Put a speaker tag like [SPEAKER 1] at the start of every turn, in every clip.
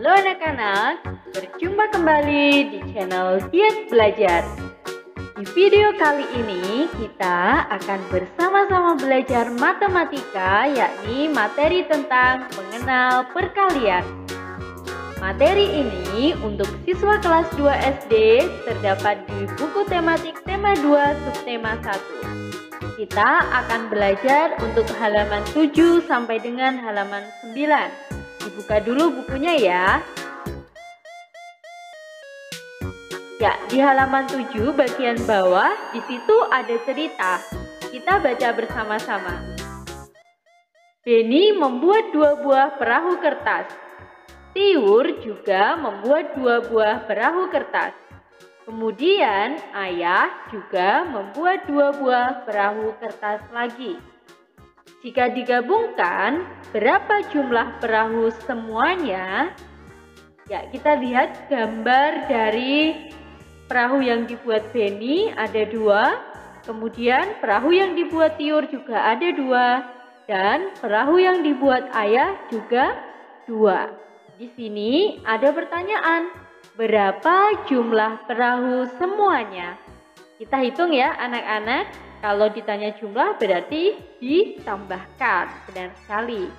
[SPEAKER 1] Halo anak-anak, berjumpa kembali di channel Giat Belajar. Di video kali ini kita akan bersama-sama belajar matematika, yakni materi tentang mengenal perkalian. Materi ini untuk siswa kelas 2 SD terdapat di buku tematik tema 2 subtema 1. Kita akan belajar untuk halaman 7 sampai dengan halaman 9. Dibuka dulu bukunya ya. Ya, di halaman 7 bagian bawah di situ ada cerita. Kita baca bersama-sama. Beni membuat 2 buah perahu kertas. Tiur juga membuat 2 buah perahu kertas. Kemudian ayah juga membuat 2 buah perahu kertas lagi. Jika digabungkan, berapa jumlah perahu semuanya? Ya, kita lihat gambar dari perahu yang dibuat Beni ada 2, kemudian perahu yang dibuat Tiur juga ada 2, dan perahu yang dibuat ayah juga 2. Di sini ada pertanyaan, berapa jumlah perahu semuanya? Kita hitung ya anak-anak. Kalau ditanya jumlah berarti ditambahkan, benar sekali.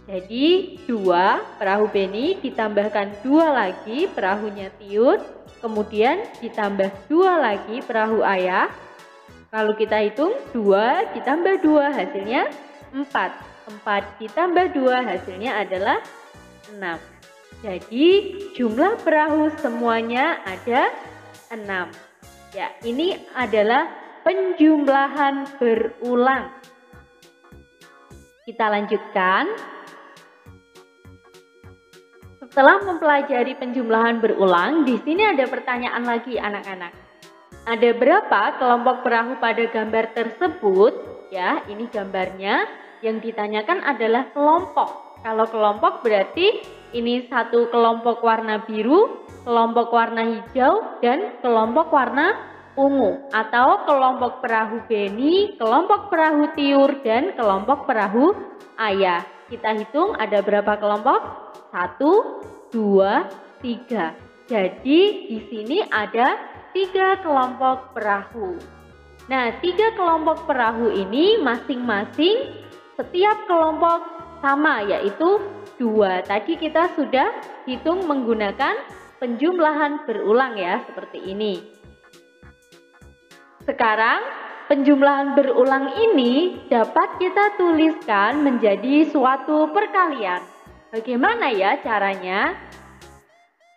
[SPEAKER 1] Jadi 2 perahu Beni ditambahkan 2 lagi perahunya Tiur, kemudian ditambah 2 lagi perahu ayah. Kalau kita hitung 2 ditambah 2 hasilnya 4. 4 ditambah 2 hasilnya adalah 6. Jadi jumlah perahu semuanya ada 6. Ya, ini adalah penjumlahan berulang. Kita lanjutkan. Setelah mempelajari penjumlahan berulang, di sini ada pertanyaan lagi anak-anak. Ada berapa kelompok perahu pada gambar tersebut? Ya, ini gambarnya. Yang ditanyakan adalah kelompok. Kalau kelompok berarti ini satu kelompok warna biru, kelompok warna hijau, dan kelompok warna ungu, atau kelompok perahu Beni, kelompok perahu Tiur, dan kelompok perahu ayah. Kita hitung ada berapa kelompok? 1, 2, 3. Jadi di sini ada 3 kelompok perahu. Nah, 3 kelompok perahu ini masing-masing setiap kelompok sama, yaitu 2. Tadi kita sudah hitung menggunakan penjumlahan berulang ya, seperti ini. Sekarang, penjumlahan berulang ini dapat kita tuliskan menjadi suatu perkalian. Bagaimana ya caranya?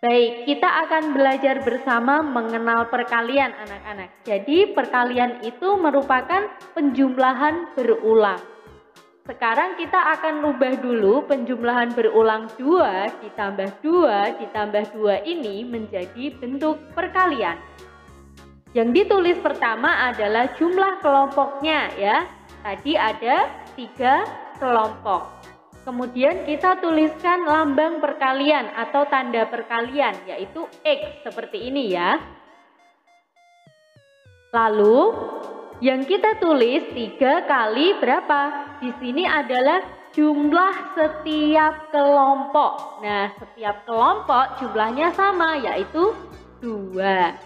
[SPEAKER 1] Baik, kita akan belajar bersama mengenal perkalian anak-anak. Jadi, perkalian itu merupakan penjumlahan berulang. Sekarang kita akan rubah dulu penjumlahan berulang 2 ditambah 2 ditambah 2 ini menjadi bentuk perkalian. Yang ditulis pertama adalah jumlah kelompoknya ya. Tadi ada 3 kelompok. Kemudian kita tuliskan lambang perkalian atau tanda perkalian, yaitu X seperti ini ya. Lalu yang kita tulis 3 kali berapa? Di sini adalah jumlah setiap kelompok. Nah, setiap kelompok jumlahnya sama, yaitu 2.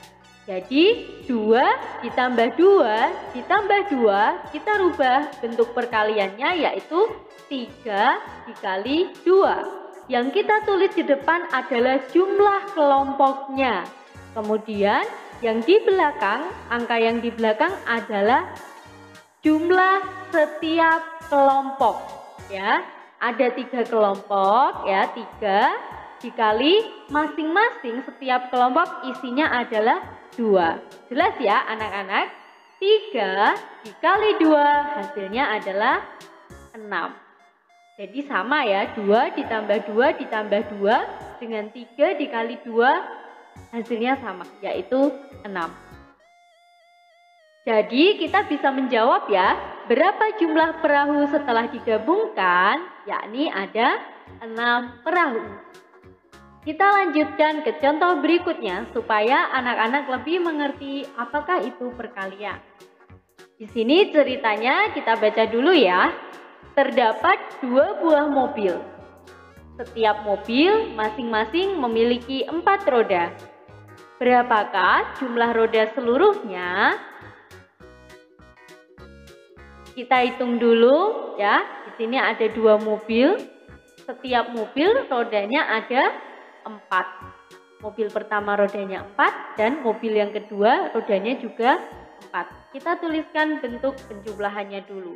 [SPEAKER 1] Jadi 2 ditambah 2 ditambah 2, kita rubah bentuk perkaliannya yaitu 3 dikali 2. Yang kita tulis di depan adalah jumlah kelompoknya. Kemudian yang di belakang, angka yang di belakang adalah jumlah setiap kelompok. Ya, ada 3 kelompok ya, 3 dikali masing-masing setiap kelompok isinya adalah 2. Jelas ya anak-anak? 3 dikali 2 hasilnya adalah 6. Jadi sama ya, 2 ditambah 2 ditambah 2 dengan 3 dikali 2 hasilnya sama, yaitu 6. Jadi kita bisa menjawab ya, berapa jumlah perahu setelah digabungkan? Yakni ada 6 perahu. Kita lanjutkan ke contoh berikutnya supaya anak-anak lebih mengerti apakah itu perkalian. Di sini ceritanya kita baca dulu ya. Terdapat 2 buah mobil. Setiap mobil masing-masing memiliki 4 roda. Berapakah jumlah roda seluruhnya? Kita hitung dulu ya. Di sini ada 2 mobil. Setiap mobil rodanya ada 4. Mobil pertama rodanya 4 dan mobil yang kedua rodanya juga 4. Kita tuliskan bentuk penjumlahannya dulu.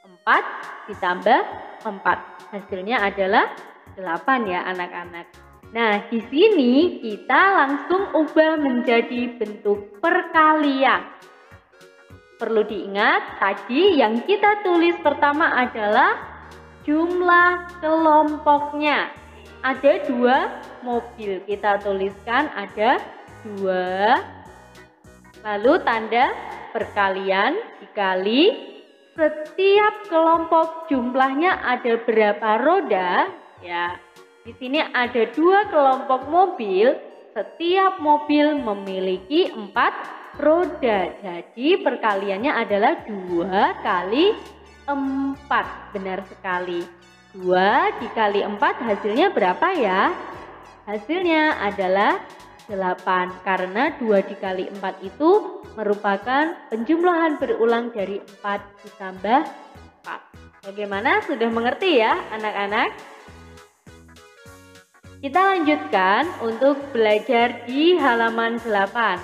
[SPEAKER 1] 4 ditambah 4. Hasilnya adalah 8 ya anak-anak. Nah, di sini kita langsung ubah menjadi bentuk perkalian. Perlu diingat, tadi yang kita tulis pertama adalah jumlah kelompoknya. Ada 2 mobil, kita tuliskan ada 2. Lalu tanda perkalian dikali setiap kelompok jumlahnya ada berapa roda ya. Di sini ada 2 kelompok mobil, setiap mobil memiliki 4 roda. Jadi perkaliannya adalah 2 kali 4. Benar sekali. 2 dikali 4 hasilnya berapa ya? Hasilnya adalah 8. Karena 2 dikali 4 itu merupakan penjumlahan berulang dari 4 ditambah 4. Bagaimana? Sudah mengerti ya anak-anak? Kita lanjutkan untuk belajar di halaman 8.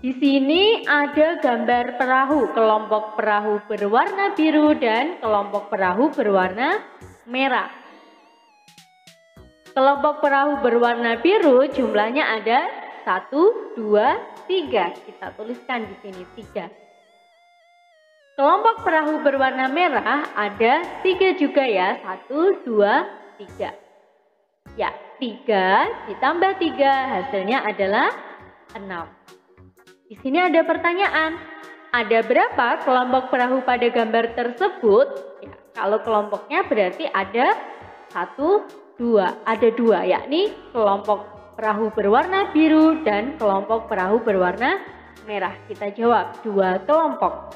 [SPEAKER 1] Di sini ada gambar perahu, kelompok perahu berwarna biru dan kelompok perahu berwarna merah. Kelompok perahu berwarna biru jumlahnya ada 1, 2, 3. Kita tuliskan di sini 3. Kelompok perahu berwarna merah ada 3 juga ya. 1, 2, 3. Ya, 3 ditambah 3 hasilnya adalah 6. Di sini ada pertanyaan. Ada berapa kelompok perahu pada gambar tersebut? Ya, kalau kelompoknya berarti ada 1, 2. Ada 2, yakni kelompok perahu berwarna biru dan kelompok perahu berwarna merah. Kita jawab 2 kelompok.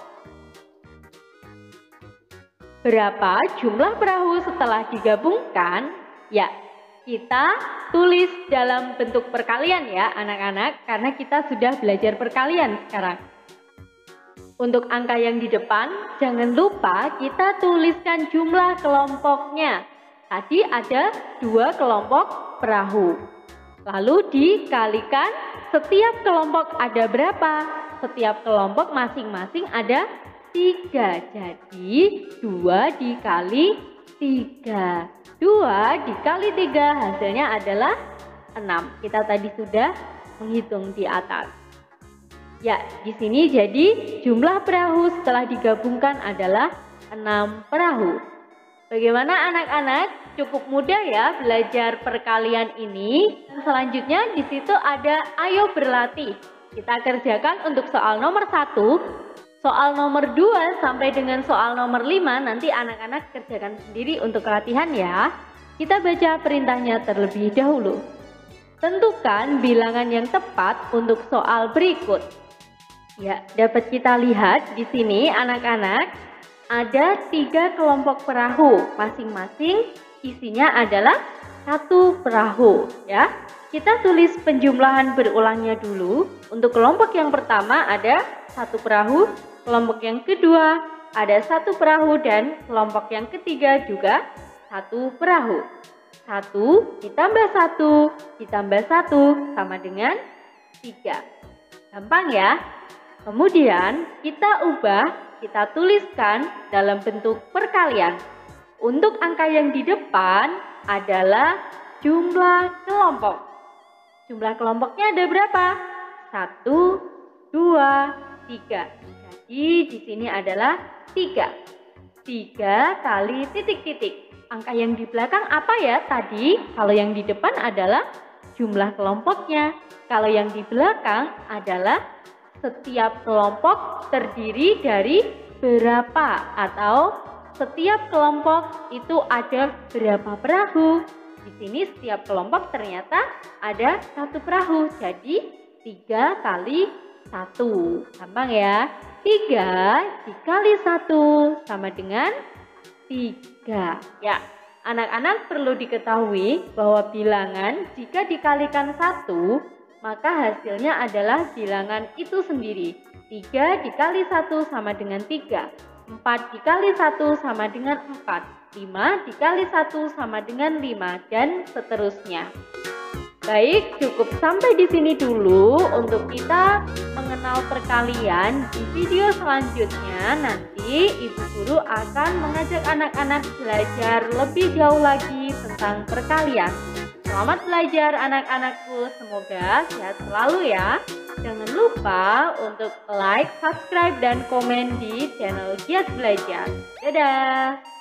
[SPEAKER 1] Berapa jumlah perahu setelah digabungkan? Ya, kita tulis dalam bentuk perkalian ya anak-anak, karena kita sudah belajar perkalian sekarang. Untuk angka yang di depan, jangan lupa kita tuliskan jumlah kelompoknya. Tadi ada 2 kelompok perahu. Lalu dikalikan setiap kelompok ada berapa? Setiap kelompok masing-masing ada 3. Jadi 2 dikali 3. 2 dikali 3 hasilnya adalah 6. Kita tadi sudah menghitung di atas. Ya, di sini jadi jumlah perahu setelah digabungkan adalah 6 perahu. Bagaimana anak-anak? Cukup mudah ya belajar perkalian ini. Selanjutnya di situ ada ayo berlatih. Kita kerjakan untuk soal nomor 1. Soal nomor 2 sampai dengan soal nomor 5 nanti anak-anak kerjakan sendiri untuk latihan ya. Kita baca perintahnya terlebih dahulu. Tentukan bilangan yang tepat untuk soal berikut. Ya, dapat kita lihat di sini anak-anak ada 3 kelompok perahu. Masing-masing isinya adalah 1 perahu ya. Kita tulis penjumlahan berulangnya dulu. Untuk kelompok yang pertama ada 1 perahu. Kelompok yang kedua ada 1 perahu dan kelompok yang ketiga juga 1 perahu. 1 ditambah 1 ditambah 1 sama dengan 3. Gampang ya? Kemudian kita ubah, kita tuliskan dalam bentuk perkalian. Untuk angka yang di depan adalah jumlah kelompok. Jumlah kelompoknya ada berapa? 1, 2, 3. Jadi di sini adalah 3. 3 kali titik-titik. Angka yang di belakang apa ya tadi? Kalau yang di depan adalah jumlah kelompoknya. Kalau yang di belakang adalah setiap kelompok terdiri dari berapa atau setiap kelompok itu ada berapa perahu. Di sini setiap kelompok ternyata ada 1 perahu. Jadi 3 kali 1. Gampang ya? 3 dikali 1 sama dengan 3. Ya, Anak-anak perlu diketahui bahwa bilangan jika dikalikan 1, maka hasilnya adalah bilangan itu sendiri. 3 dikali 1 sama dengan 3, 4 dikali 1 sama dengan 4, 5 dikali 1 sama dengan 5, dan seterusnya. Baik, cukup sampai di sini dulu untuk kita mengenal perkalian. Di video selanjutnya nanti Ibu Guru akan mengajak anak-anak belajar lebih jauh lagi tentang perkalian. Selamat belajar anak-anakku, semoga sehat selalu ya. Jangan lupa untuk like, subscribe, dan komen di channel Giat Belajar. Dadah!